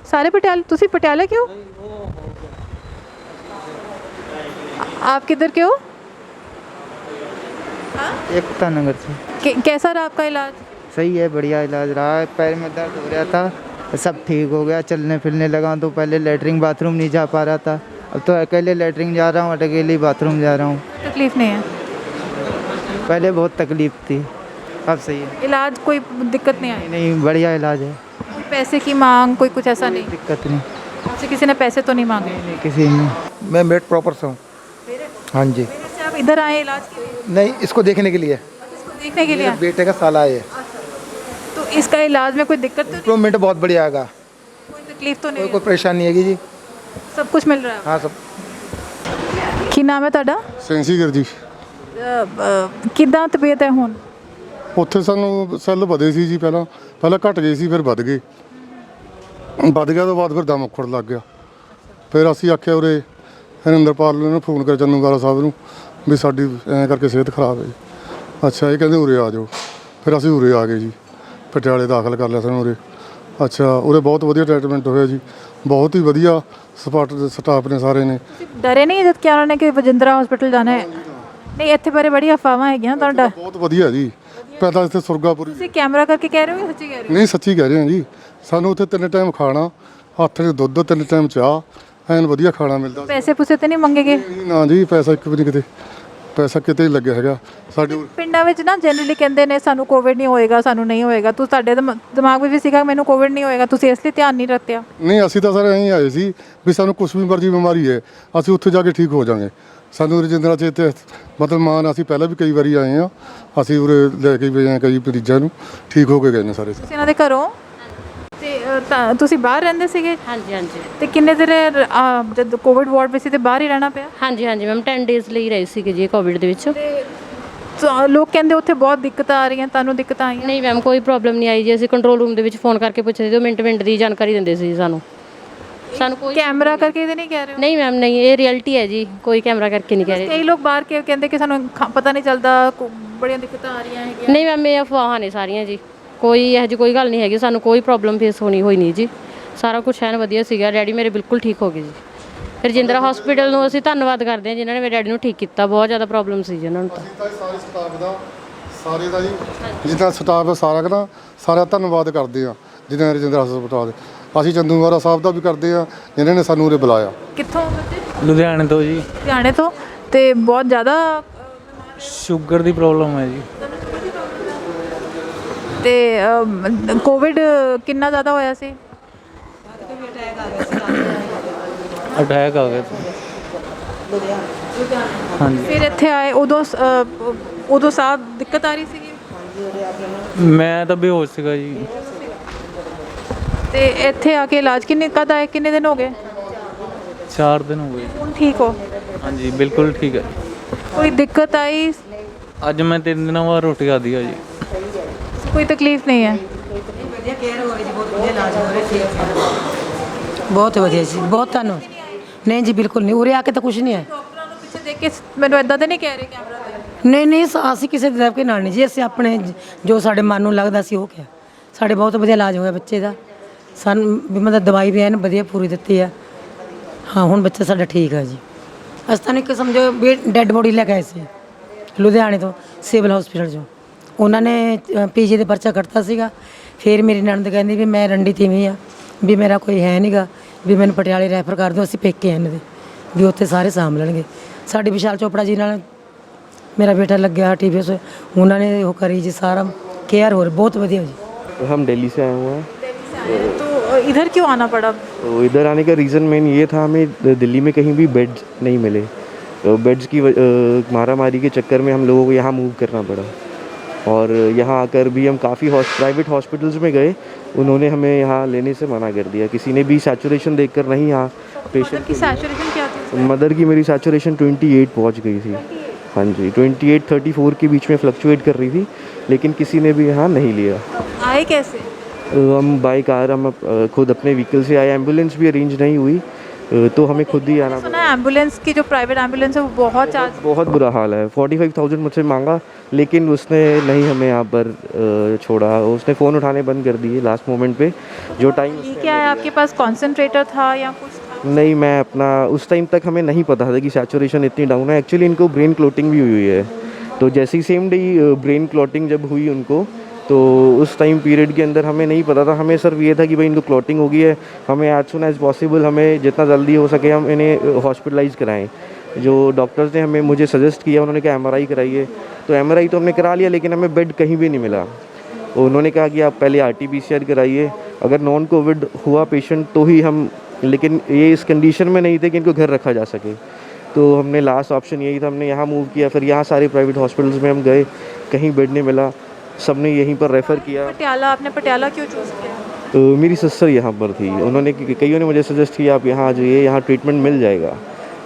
सारे पटियाले? तुसी पटियाले के हो? आप किधर के हो? एकता नगर से। कैसा रहा आपका इलाज? सही है, बढ़िया इलाज रहा है। पैर में दर्द हो रहा था, सब ठीक हो गया, चलने फिरने लगा। तो पहले लेटरिन बाथरूम नहीं जा पा रहा था, अब तो अकेले लेटरिन जा रहा हूँ, अकेले बाथरूम जा रहा हूँ। तकलीफ नहीं है? पहले बहुत तकलीफ थी, अब सही है। इलाज कोई दिक्कत नहीं आई? नहीं, बढ़िया इलाज है। पैसे की मांग कोई कुछ ऐसा नहीं? दिक्कत नहीं, आपसे किसी ने पैसे तो नहीं मांगे? नहीं किसी ने। मैं मेट प्रॉपर से हूँ। हाँ जी। से आप इधर आए इलाज के लिए? नहीं, इसको देखने के लिए। इसको देखने के लिए? मेरे बेटे का साला है। तो इसका इलाज में कोई दिक्कत तो नहीं? इम्प्रूवमेंट बहुत बढ़िया आएगा, कोई तकलीफ तो नहीं? कोई परेशानी है जी, सब कुछ मिल रहा है? हाँ सब। ਕੀ ਨਾਮ ਹੈ ਤੁਹਾਡਾ? ਸੈਂਸੀਗਰ ਜੀ। ਕਿੱਦਾਂ ਤਬੀਅਤ ਹੈ ਹੁਣ? ਉੱਥੇ ਸਾਨੂੰ ਸੈੱਲ ਵਧੇ ਸੀ ਜੀ, ਪਹਿਲਾਂ ਘਟ ਗਏ ਸੀ, ਫਿਰ ਵੱਧ ਗਏ। ਵੱਧ ਗਿਆ ਤੋਂ ਬਾਅਦ ਫਿਰ ਦਮ ਉਖੜ ਲੱਗ ਗਿਆ। ਫਿਰ ਅਸੀਂ ਆਖਿਆ ਉਰੇ ਹਰਿੰਦਰਪਾਲ ਨੂੰ ਫੋਨ ਕਰ ਚੰਨੂਵਾਲਾ ਸਾਹਿਬ ਨੂੰ ਵੀ ਸਾਡੀ ਐਂ ਕਰਕੇ ਸਿਹਤ ਖਰਾਬ ਹੈ ਜੀ। ਅੱਛਾ, ਇਹ ਕਹਿੰਦੇ ਉਰੇ ਆ ਜਾਓ। ਫਿਰ ਅਸੀਂ ਉਰੇ ਆ ਗਏ ਜੀ, ਪਟਿਆਲੇ ਦਾਖਲ ਕਰ ਲਿਆ ਸਾਨੂੰ ਉਰੇ। ਅੱਛਾ, ਉਰੇ ਬਹੁਤ ਵਧੀਆ ਟ੍ਰੀਟਮੈਂਟ ਹੋਇਆ ਜੀ, ਬਹੁਤ ਹੀ ਵਧੀਆ ਸਟਾਫ ਨੇ ਸਾਰੇ ਨੇ। ਡਰੇ ਨਹੀਂ ਜਦ ਕਿਹਾ ਉਹਨਾਂ ਨੇ ਕਿ ਰਜਿੰਦਰਾ ਹਸਪੀਟਲ ਜਾਣਾ ਹੈ? ਨਹੀਂ, ਇੱਥੇ ਬਾਰੇ ਬੜੀ ਅਫਵਾਹਾਂ ਹੈਗੀਆਂ ਤੁਹਾਡਾ। ਬਹੁਤ ਵਧੀਆ ਜੀ, ਪਹਿਲਾਂ ਇੱਥੇ ਸੁਰਗਾਪੁਰੀ। ਤੁਸੀਂ ਕੈਮਰਾ ਕਰਕੇ ਕਹਿ ਰਹੇ ਹੋ ਜਾਂ ਸੱਚੀ ਕਹਿ ਰਹੇ ਹੋ? ਨਹੀਂ, ਸੱਚੀ ਕਹਿ ਰਹੇ ਹਾਂ ਜੀ। ਸਾਨੂੰ ਉੱਥੇ 3 ਟਾਈਮ ਖਾਣਾ, ਹੱਥ 'ਚ ਦੁੱਧ, 3 ਟਾਈਮ ਚਾਹ, ਐਨ ਵਧੀਆ ਖਾਣਾ ਮਿਲਦਾ। ਪੈਸੇ ਪੂਸੇ ਤੇ ਨਹੀਂ ਮੰਗੇ ਗਏ? ਨਾ ਜੀ, ਪੈਸਾ ਇੱਕ ਵੀ ਨਹੀਂ, ਕਿਤੇ ਪੈਸਾ ਕਿਤੇ ਨਹੀਂ ਲੱਗਿਆ ਹੈਗਾ ਸਾਡੇ। ਪਿੰਡਾਂ ਵਿੱਚ ਨਾ ਜਨਰਲੀ ਕਹਿੰਦੇ ਨੇ ਸਾਨੂੰ ਕੋਵਿਡ ਨਹੀਂ ਹੋਏਗਾ, ਸਾਨੂੰ ਨਹੀਂ ਹੋਏਗਾ। ਤੂੰ ਸਾਡੇ ਦਿਮਾਗ ਵਿੱਚ ਵੀ ਸੀਗਾ ਮੈਨੂੰ ਕੋਵਿਡ ਨਹੀਂ ਹੋਏਗਾ, ਤੁਸੀਂ ਇਸ ਲਈ ਧਿਆਨ ਨਹੀਂ ਰੱਖਿਆ? ਨਹੀਂ, ਅਸੀਂ ਤਾਂ ਸਰ ਐਂ ਆਏ ਸੀ ਵੀ ਸਾਨੂੰ ਕੁਛ ਵੀ ਮਰਜ਼ੀ ਬਿਮਾਰੀ ਹੈ, ਅਸੀਂ ਉੱਥੇ ਜਾ ਕੇ ਠੀਕ ਹੋ ਜਾਵਾਂਗੇ। ਸਾਨੂੰ ਰਜਿੰਦਰਾ 'ਚ ਇੱਥੇ ਮਤਲਬ ਮਾਨ, ਅਸੀਂ ਪਹਿਲਾਂ ਵੀ ਕਈ ਵਾਰੀ ਆਏ ਹਾਂ, ਅਸੀਂ ਉਰੇ ਲੈ ਕੇ ਵੀ ਆਏ ਕਈ ਮਰੀਜ਼ਾਂ ਨੂੰ, ਠੀਕ ਹੋ ਕੇ ਗਏ ਨੇ ਸਾਰੇ। ਤੁਸੀਂ ਇਹਨਾਂ ਦੇ ਘਰੋਂ? ਤੇ ਤੁਸੀਂ ਬਾਹਰ ਰਹਿੰਦੇ ਸੀਗੇ? ਹਾਂਜੀ ਹਾਂਜੀ ਤੇ ਕਿੰਨੇ ਦਿਨ ਜਦ ਕੋਵਿਡ ਵਾਰਡ ਵਿੱਚ ਸੀ ਤੇ ਬਾਹਰ ਹੀ ਰਹਿਣਾ ਪਿਆ? ਹਾਂਜੀ ਹਾਂਜੀ ਮੈਮ 10 ਡੇਜ਼ ਲਈ ਰਹੀ ਸੀਗੀ ਜੀ ਕੋਵਿਡ ਦੇ ਵਿੱਚ। ਲੋਕ ਕਹਿੰਦੇ ਉੱਥੇ ਬਹੁਤ ਦਿੱਕਤਾਂ ਆ ਰਹੀਆਂ, ਤੁਹਾਨੂੰ ਦਿੱਕਤਾਂ ਆਈਆਂ? ਨਹੀਂ ਮੈਮ ਕੋਈ ਪ੍ਰੋਬਲਮ ਨਹੀਂ ਆਈ ਜੀ। ਅਸੀਂ ਕੰਟਰੋਲ ਰੂਮ ਦੇ ਵਿੱਚ ਫੋਨ ਕਰਕੇ ਪੁੱਛਦੇ ਸੀ, ਉਹ ਮਿੰਟ ਦੀ ਜਾਣਕਾਰੀ ਦਿੰਦੇ ਸੀ ਸਾਨੂੰ ਕੋਈ ਕੈਮਰਾ ਕਰਕੇ ਤੇ ਨਹੀਂ ਕਹਿ ਰਹੇ ਹੋ? ਨਹੀਂ ਮੈਮ ਨਹੀਂ, ਇਹ ਰਿਐਲਿਟੀ ਹੈ ਜੀ, ਕੋਈ ਕੈਮਰਾ ਕਰਕੇ ਨਹੀਂ ਕਹਿ ਰਹੇ। ਕਈ ਲੋਕ ਬਾਹਰ ਕੇ ਕਹਿੰਦੇ ਕਿ ਸਾਨੂੰ ਪਤਾ ਨਹੀਂ ਚੱਲਦਾ, ਬੜੀਆਂ ਦਿੱਕਤਾਂ ਆ ਰਹੀਆਂ ਹੈਗੀਆਂ। ਨਹੀਂ ਮੈਮ ਇਹ ਅਫਵਾਹਾਂ ਨੇ ਸਾਰੀਆਂ ਜੀ, ਕੋਈ ਇਹੋ ਜਿਹੀ ਕੋਈ ਗੱਲ ਨਹੀਂ ਹੈਗੀ, ਸਾਨੂੰ ਕੋਈ ਪ੍ਰੋਬਲਮ ਫੇਸ ਹੋਈ ਨਹੀਂ ਜੀ। ਸਾਰਾ ਕੁਝ ਐਨ ਵਧੀਆ ਸੀਗਾ, ਡੈਡੀ ਮੇਰੇ ਬਿਲਕੁਲ ਠੀਕ ਹੋ ਗਏ ਜੀ। ਰਜਿੰਦਰਾ ਹਸਪੀਟਲ ਨੂੰ ਅਸੀਂ ਧੰਨਵਾਦ ਕਰਦੇ ਹਾਂ ਜਿਨ੍ਹਾਂ ਨੇ ਮੇਰੇ ਡੈਡੀ ਨੂੰ ਠੀਕ ਕੀਤਾ, ਬਹੁਤ ਜ਼ਿਆਦਾ ਪ੍ਰੋਬਲਮ ਸੀ ਜੀ ਉਹਨਾਂ ਨੂੰ ਤਾਂ। ਸਾਰੇ ਸਟਾਫ ਦਾ ਸਾਰੇ ਦਾ ਜੀ ਜਿੱਦਾਂ ਸਟਾਫ ਹੈ ਸਾਰਾ ਦਾ ਸਾਰਾ ਧੰਨਵਾਦ ਕਰਦੇ ਆ ਜਿਨ੍ਹਾਂ ਨੇ ਰਜਿੰਦਰਾ ਹਸਪਤਾਲ ਦੇ। ਅਸੀਂ ਚੰਦੂਵਾਲਾ ਸਾਹਿਬ ਦਾ ਵੀ ਕਰਦੇ ਆ ਜਿਨ੍ਹਾਂ ਨੇ ਸਾਨੂੰ ਉਰੇ ਬੁਲਾਇਆ। ਕਿੱਥੋਂ ਬੱਚੇ? ਲੁਧਿਆਣੇ ਤੋਂ ਜੀ। ਲੁਧਿਆਣੇ ਤੋਂ। ਤੇ ਬਹੁਤ ਜ਼ਿਆਦਾ ਸ਼ੂਗਰ ਦੀ ਪ੍ਰੋਬਲਮ ਹੈ ਜੀ। ਤੇ ਕੋਵਿਡ ਕਿੰਨਾ ਜ਼ਿਆਦਾ ਹੋਇਆ ਸੀ? ਅਟੈਕ ਆ ਗਿਆ ਸੀ। ਹਾਂਜੀ। ਫਿਰ ਇੱਥੇ ਆਏ ਉਦੋਂ ਸਾਹ ਦਿੱਕਤ ਆ ਰਹੀ ਸੀਗੀ? ਮੈਂ ਤਾਂ ਬੇਹੋਸ਼ ਸੀਗਾ ਜੀ। ਤੇ ਇੱਥੇ ਆ ਕੇ ਇਲਾਜ ਕਦ ਆਏ, ਕਿੰਨੇ ਦਿਨ ਹੋ ਗਏ? 4 ਦਿਨ ਹੋ ਗਏ। ਹੁਣ ਠੀਕ ਹੋ? ਹਾਂਜੀ ਬਿਲਕੁਲ ਠੀਕ ਹੈ। ਕੋਈ ਦਿੱਕਤ ਆਈ? ਅੱਜ ਮੈਂ 3 ਦਿਨਾਂ ਬਾਅਦ ਰੋਟੀ ਖਾਧੀ ਆ ਜੀ। ਕੋਈ ਤਕਲੀਫ ਨਹੀਂ ਹੈ? ਵਧੀਆ ਕੇਅਰ ਹੋ ਰਹੀ ਜੀ, ਬਹੁਤ ਵਧੀਆ ਇਲਾਜ ਹੋ ਰਿਹਾ, ਠੀਕ ਹੈ, ਬਹੁਤ ਵਧੀਆ ਜੀ, ਬਹੁਤ ਧੰਨਵਾਦ। ਨਹੀਂ ਜੀ ਬਿਲਕੁਲ ਨਹੀਂ, ਉਰੇ ਆ ਕੇ ਤਾਂ ਕੁਝ ਨਹੀਂ ਹੈ। ਡਾਕਟਰਾਂ ਨੂੰ ਪਿੱਛੇ ਦੇਖ ਕੇ ਮੈਨੂੰ ਇਦਾਂ ਤਾਂ ਨਹੀਂ ਕਹਿ ਰਹੇ ਕੈਮਰਾ ਤੇ? ਨਹੀਂ ਅਸੀਂ ਕਿਸੇ ਦੇ ਦਬ ਕੇ ਨਾਲ ਨਹੀਂ ਜੀ, ਅਸੀਂ ਆਪਣੇ ਜੋ ਸਾਡੇ ਮਨ ਨੂੰ ਲੱਗਦਾ ਸੀ ਉਹ ਕਿਹਾ। ਸਾਡੇ ਬਹੁਤ ਵਧੀਆ ਇਲਾਜ ਹੋਇਆ ਬੱਚੇ ਦਾ, ਸਾਨੂੰ ਵੀ ਮਤਲਬ ਦਵਾਈ ਵੀ ਐਨ ਵਧੀਆ ਪੂਰੀ ਦਿੱਤੀ ਆ। ਹਾਂ ਹੁਣ ਬੱਚਾ ਸਾਡਾ ਠੀਕ ਹੈ ਜੀ। ਅਸੀਂ ਤਾਂ ਇੱਕ ਸਮਝੋ ਵੀ ਡੈੱਡ ਬੋਡੀ ਲੈ ਕੇ ਆਏ ਸੀ ਲੁਧਿਆਣੇ ਤੋਂ ਸਿਵਲ ਹਸਪੀਟਲ 'ਚੋਂ। ਉਹਨਾਂ ਨੇ ਪੀਜੀ ਦੇ ਪਰਚਾ ਕੱਟਤਾ ਸੀਗਾ। ਫਿਰ ਮੇਰੀ ਨਣਦ ਕਹਿੰਦੀ ਵੀ ਮੈਂ ਰੰਡੀ ਤੀਵੀਂ ਆ, ਵੀ ਮੇਰਾ ਕੋਈ ਹੈ ਨਹੀਂਗਾ, ਵੀ ਮੈਨੂੰ ਪਟਿਆਲੇ ਰੈਫਰ ਕਰ ਦਿਓ, ਅਸੀਂ ਪੇਕੇ ਇਹਨਾਂ ਦੇ ਵੀ ਉੱਥੇ ਸਾਰੇ ਸਾਂਭ ਲੈਣਗੇ। ਸਾਡੀ ਵਿਸ਼ਾਲ ਚੋਪੜਾ ਜੀ ਨਾਲ मेरा बेटा लग गया TBS, उन्होंने वो करी जी, सारा केयर हो रही, बहुत बढ़िया जी। हम दिल्ली से आए हुए हैं। तो इधर क्यों आना पड़ा? तो इधर आने का रीज़न मेन ये था, हमें दिल्ली में कहीं भी बेड्स नहीं मिले, तो बेड्स की मारामारी के चक्कर में हम लोगों को यहाँ मूव करना पड़ा। और यहाँ आकर भी हम काफ़ी प्राइवेट हॉस्पिटल्स में गए, उन्होंने हमें यहाँ लेने से मना कर दिया। किसी ने भी सैचुरेशन देखकर नहीं यहाँ पेशेंट की सैचुरेशन क्या थी? मदर की मेरी सैचुरेशन 28 पहुँच गई थी। हाँ जी, 28-34 के बीच में फ्लक्चुएट कर रही थी, लेकिन किसी ने भी यहाँ नहीं लिया। आए कैसे? हम बाई कार, हम खुद अपने व्हीकल से आए, एम्बुलेंस भी अरेंज नहीं हुई, तो हमें खुद ही आना सुना है एम्बुलेंस की जो प्राइवेट एम्बुलेंस है वो बहुत चार्ज, बहुत बुरा हाल है। 45,000 मुझसे मांगा, लेकिन उसने नहीं हमें यहाँ पर छोड़ा, उसने फ़ोन उठाने बंद कर दिए लास्ट मोमेंट पे। जो टाइम क्या है आपके पास कॉन्सेंट्रेटर था या कुछ था? नहीं, मैं अपना उस टाइम तक हमें नहीं पता था कि सैचुरेशन इतनी डाउन है। एक्चुअली इनको ब्रेन क्लॉटिंग भी हुई है, तो जैसे ही सेम डे ब्रेन क्लॉटिंग जब हुई उनको, तो उस टाइम पीरियड के अंदर हमें नहीं पता था। हमें सिर्फ ये था कि भाई इनको क्लॉटिंग हो गई है, हमें एज सुन एज़ पॉसिबल, हमें जितना जल्दी हो सके हम इन्हें हॉस्पिटलाइज़ कराएं। जो डॉक्टर्स ने मुझे सजेस्ट किया, उन्होंने कहा MRI कराइए, तो MRI तो हमने करा लिया, लेकिन हमें बेड कहीं भी नहीं मिला। उन्होंने कहा कि आप पहले RT-PCR कराइए, अगर नॉन कोविड हुआ पेशेंट तो ही हम, लेकिन ये इस कंडीशन में नहीं थे कि इनको घर रखा जा सके। तो हमने लास्ट ऑप्शन यही था, हमने यहाँ मूव किया। फिर यहाँ सारे प्राइवेट हॉस्पिटल्स में हम गए, कहीं बेड नहीं मिला, सबने यहीं पर रेफ़र किया। पटियाला, आपने पटियाला क्यों चूज़ किया? मेरी सिस्टर यहाँ पर थी, उन्होंने कईयों ने मुझे सजेस्ट किया आप यहाँ आ जाइए, यहाँ ट्रीटमेंट मिल जाएगा।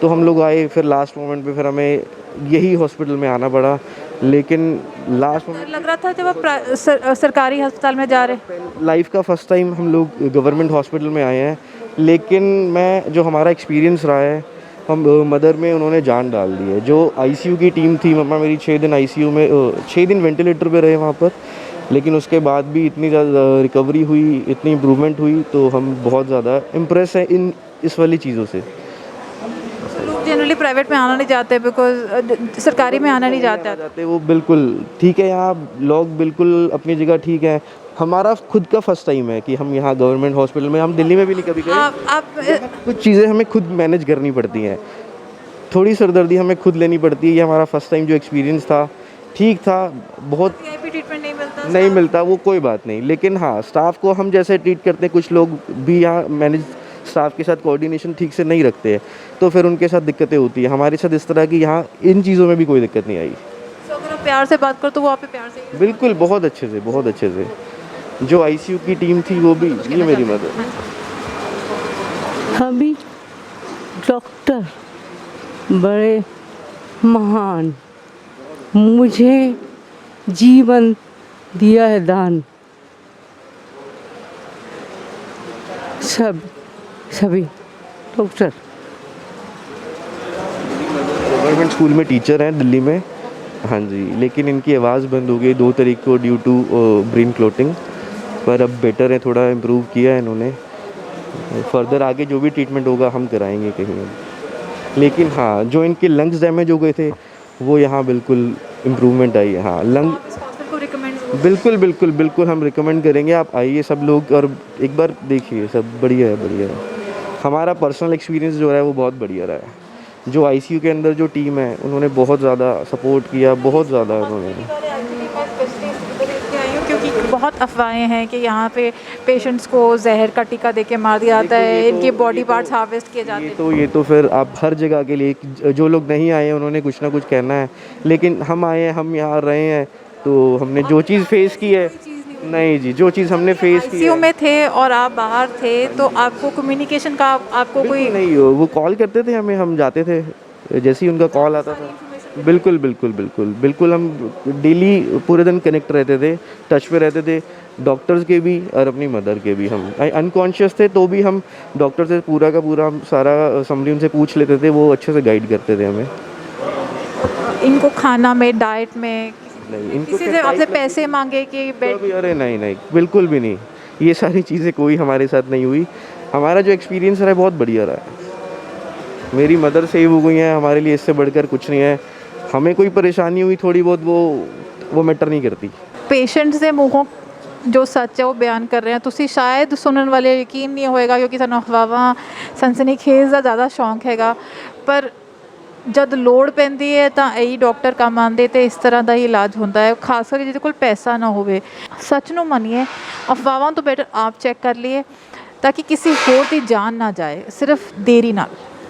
तो हम लोग आए, फिर लास्ट मोमेंट पे फिर हमें यही हॉस्पिटल में आना पड़ा, लेकिन लास्ट मोमेंट लग रहा था जब आप सरकारी अस्पताल में जा रहे? लाइफ का फर्स्ट टाइम हम लोग गवर्नमेंट हॉस्पिटल में आए हैं, लेकिन मैं जो हमारा एक्सपीरियंस रहा है, हम मदर में उन्होंने जान डाल दी है। जो ICU की टीम थी, मम्मा मेरी 6 दिन ICU में 6 दिन वेंटिलेटर पे रहे वहाँ पर, लेकिन उसके बाद भी इतनी ज़्यादा रिकवरी हुई, इतनी इम्प्रूवमेंट हुई, तो हम बहुत ज़्यादा इम्प्रेस हैं इस वाली चीज़ों से। लोग जनरली प्राइवेट में आना नहीं चाहते, बिकॉज सरकारी में आना नहीं चाहते। वो बिल्कुल ठीक है, यहाँ लोग बिल्कुल अपनी जगह ठीक है। हमारा खुद का फर्स्ट टाइम है कि हम यहाँ गवर्नमेंट हॉस्पिटल में, हम दिल्ली में भी नहीं कभी गए। कुछ चीज़ें हमें खुद मैनेज करनी पड़ती हैं, थोड़ी सरदर्दी हमें खुद लेनी पड़ती है। ये हमारा फर्स्ट टाइम जो एक्सपीरियंस था, ठीक था, बहुत ट्रीटमेंट नहीं मिलता वो कोई बात नहीं, लेकिन हाँ स्टाफ को हम जैसे ट्रीट करते हैं, कुछ लोग भी यहाँ मैनेज स्टाफ के साथ कोऑर्डिनेशन ठीक से नहीं रखते हैं, तो फिर उनके साथ दिक्कतें होती है। हमारे साथ इस तरह की यहाँ इन चीज़ों में भी कोई दिक्कत नहीं आई। अगर आप प्यार से बात करो तो वो आप पे प्यार से बिल्कुल, बहुत अच्छे से, बहुत अच्छे से। जो आईसीयू की टीम थी वो भी, ये मेरी मदर। अभी डॉक्टर बड़े महान, मुझे जीवन दिया है दान, सभी डॉक्टर। गवर्नमेंट स्कूल में टीचर हैं दिल्ली में, हाँ जी, लेकिन इनकी आवाज़ बंद हो गई 2 तारीख को ड्यू टू ब्रेन क्लॉटिंग, पर अब बेटर है, थोड़ा इम्प्रूव किया है इन्होंने। फर्दर आगे जो भी ट्रीटमेंट होगा हम कराएंगे कहीं। लेकिन हाँ, जो इनके लंग्स डैमेज हो गए थे वो यहाँ बिल्कुल इम्प्रूवमेंट आई है। हाँ, लंग बिल्कुल बिल्कुल बिल्कुल हम रिकमेंड करेंगे, आप आइए सब लोग और एक बार देखिए, सब बढ़िया है, बढ़िया है। हमारा पर्सनल एक्सपीरियंस जो रहा है वो बहुत बढ़िया रहा है। जो आईसीयू के अंदर जो टीम है उन्होंने बहुत ज़्यादा सपोर्ट किया, बहुत ज़्यादा उन्होंने। क्योंकि बहुत अफवाहें हैं कि यहाँ पे पेशेंट्स को जहर का टीका देके मार दिया जाता है, इनके बॉडी पार्ट्स हार्वेस्ट किए जाते हैं। ये तो फिर आप हर जगह के लिए, जो लोग नहीं आए उन्होंने कुछ ना कुछ कहना है, लेकिन हम आए हैं, हम यहाँ रहे हैं, तो हमने जो चीज़ फेस की है, नहीं जी, जो चीज़ हमने फेस की आईसीयू है, में थे और आप बाहर थे, तो आपको कम्युनिकेशन का आपको कोई नहीं हो, वो कॉल करते थे हमें, हम जाते थे जैसे ही उनका कॉल आता था। बिल्कुल बिल्कुल बिल्कुल बिल्कुल, हम डेली पूरे दिन कनेक्ट रहते थे, टच पे रहते थे, डॉक्टर्स के भी और अपनी मदर के भी। हम अनकॉन्शियस थे तो भी हम डॉक्टर से पूरा का पूरा हम सारा समरी उनसे पूछ लेते थे, वो अच्छे से गाइड करते थे हमें। इनको खाना में, डाइट में नहीं, इनको किसी से आपसे पैसे मांगे कि बेड? अरे नहीं नहीं, बिल्कुल भी नहीं, ये सारी चीज़ें कोई हमारे साथ नहीं हुई। हमारा जो एक्सपीरियंस रहा है बहुत बढ़िया रहा है। मेरी मदर सेव हो गई है, हमारे लिए इससे बढ़कर कुछ नहीं है। हमें कोई परेशानी हुई थोड़ी बहुत, वो मैटर नहीं करती। पेशेंट्स ਦੇ ਮੂੰਹੋਂ ਜੋ ਸੱਚ ਹੈ ਉਹ ਬਿਆਨ ਕਰ ਰਹੇ ਆ, ਤੁਸੀਂ ਸ਼ਾਇਦ ਸੁਣਨ ਵਾਲੇ ਯਕੀਨ ਨਹੀਂ ਹੋਏਗਾ ਕਿਉਂਕਿ ਸਾਨੂੰ ਅਫਵਾਹਾਂ, ਸਨਸਨੀਖੇਜ਼ ਦਾ ਜ਼ਿਆਦਾ ਸ਼ੌਂਕ ਹੈਗਾ, ਪਰ ਜਦ ਲੋੜ ਪੈਂਦੀ ਹੈ ਤਾਂ ਇਹੀ ਡਾਕਟਰ ਕੰਮ ਆਉਂਦੇ ਤੇ ਇਸ ਤਰ੍ਹਾਂ ਦਾ ਹੀ ਇਲਾਜ ਹੁੰਦਾ ਹੈ, ਖਾਸ ਕਰਕੇ ਜਿਹਦੇ ਕੋਲ ਪੈਸਾ ਨਾ ਹੋਵੇ। ਸੱਚ ਨੂੰ ਮੰਨੀਏ, ਅਫਵਾਹਾਂ ਤੋਂ ਬੈਟਰ ਆਪ ਚੈੱਕ ਕਰ ਲਈਏ ਤਾਂ ਕਿ ਕਿਸੇ ਹੋਰ ਦੀ ਜਾਨ ਨਾ ਜਾਏ ਸਿਰਫ ਦੇਰੀ ਨਾਲ।